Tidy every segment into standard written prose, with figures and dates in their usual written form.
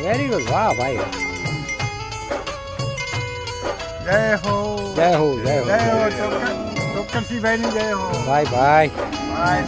Very good, વાહ ભાઈ. જય હો જય હો જય હો જય હો ચોક્કરસિંહભાઈ ની જય હો ભાઈ ભાઈ. ભાઈ.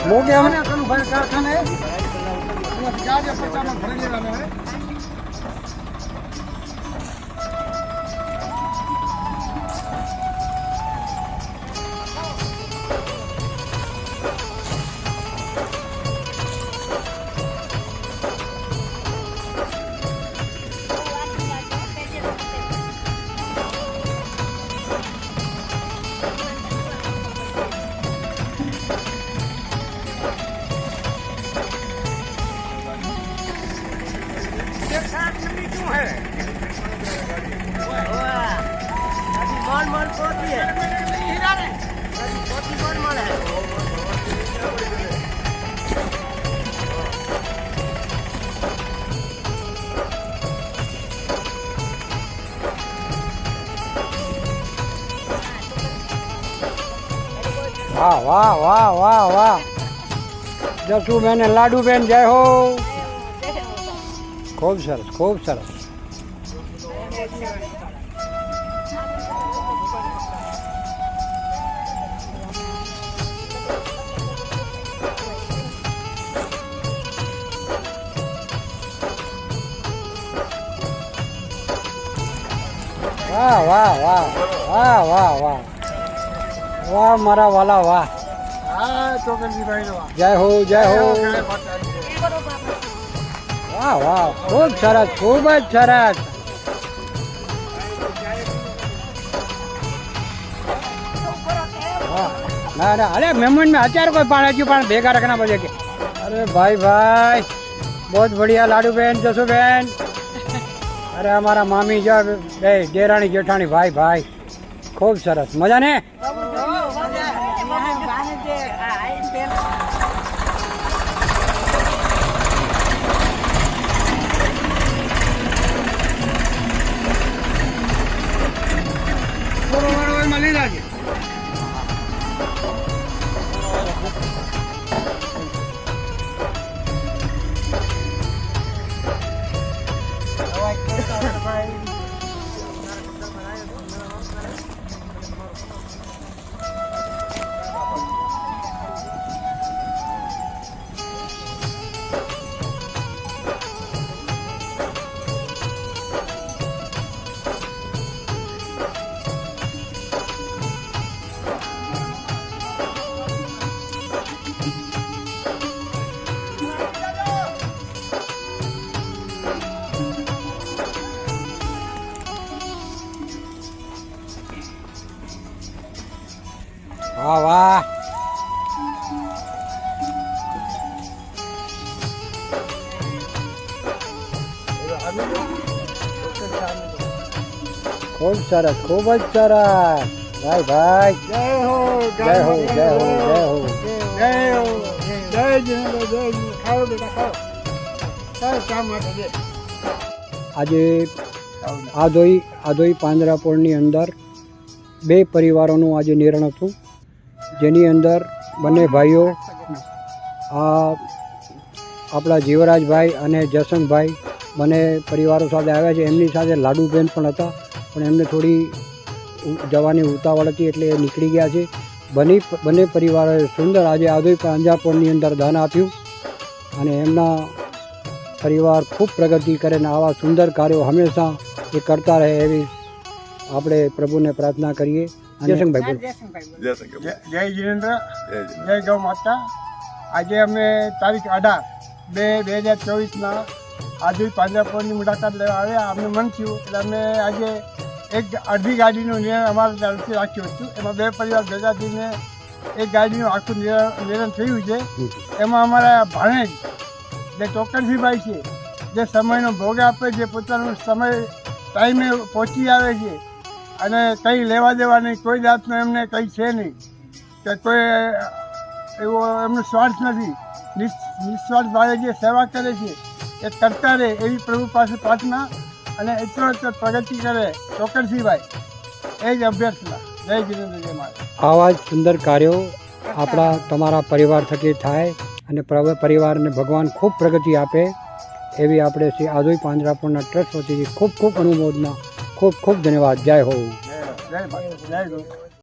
મો કે હમ कारखाना है क्या जो 50 में भरने वाला है વાહ વાહ વાહ વાહ વાહ. જસુબેન ને લાડુબેન જય હો. ખૂબ સરસ ખૂબ સરસ. વાહ વાહ વાહ વાહ વાહ વાહ વાહ મારા વાલા વાહ. हाँ ચોકરસિંહભાઈ નો જય હો જય હો. વાહ વાહ ખૂબ સરસ ખૂબ જ સરસ. વાહ ના ના અરે મહેમાન में અત્યારે કોઈ પણ હજુ પણ ભેગા રખના બજે કે અરે ભાઈ ભાઈ बहुत बढ़िया लाडूबेन जसुबेन. अरे हमारा मामी जो डेराणी जेठाणी भाई भाई खूब सरस मजा ने. મળી જાય वाह वाह खूब सरस खूब सरस ભાઈ ભાઈ જય હો જય હો જય હો જય હો જય હો જય જીનેન્દ્ર જય જીનેન્દ્ર ખાઓ બેટા ખાઓ ખાઓ ચા માટે દે આજે આધોઈ પાંજરાપોળની અંદર બે પરિવારોનું આજે નિર્ણય હતું, જેની અંદર બંને ભાઈઓ આપણા જીવરાજભાઈ અને જસંતભાઈ બંને પરિવારો સાથે આવ્યા છે. એમની સાથે લાડુબેન પણ હતા, પણ એમને થોડી જવાની ઉતાવળ હતી એટલે એ નીકળી ગયા છે. બંને પરિવારોએ સુંદર આજે આધોઈ પાંજરાપોળની અંદર દાન આપ્યું અને એમના પરિવાર ખૂબ પ્રગતિ કરે ને આવા સુંદર કાર્યો હંમેશા એ કરતા રહે એવી આપણે પ્રભુને પ્રાર્થના કરીએ. જયશંકરભાઈ બોલો. જય જીનેન્દ્ર જય ગૌ માતા. આજે અમે તારીખ 18/2/2024 આધોઈ પાંજરાપોળની મુલાકાત લેવા આવ્યા. અમને મન થયું એટલે અમે આજે અડધી ગાડીનું નિર્ણય અમારા તરફથી રાખ્યું હતું. એમાં બે પરિવાર ભેગા થઈને એક ગાડીનું આખું નિર્ણય થયું છે. એમાં અમારા ભાણેજ જે ચોકરસીભાઈ છે, જે સમયનો ભોગ આપે છે, પોતાનો સમય ટાઈમે પહોંચી આવે છે અને કંઈ લેવા દેવા નહીં, કોઈ જાતનું એમને કંઈ છે નહીં કે કોઈ એવો એમનો સ્વાર્થ નથી. નિસ્વાર્થ ભાવે જે સેવા કરે છે એ કરતા રહે એવી પ્રભુ પાસે પ્રાર્થના અને એટલો પ્રગતિ કરે ચોકરસીભાઈ, એ જ અભ્યર્થના. જય જીનેન્દ્ર જય માતા. આવા જ સુંદર કાર્યો આપણા તમારા પરિવાર થકી થાય અને પરિવારને ભગવાન ખૂબ પ્રગતિ આપે એવી આપણે શ્રી આધોઈ પાંજરાપોળના ટ્રસ્ટ વતીથી ખૂબ ખૂબ અનુમોદના, ખૂબ ખૂબ ધન્યવાદ. જય હો જય જય ગો.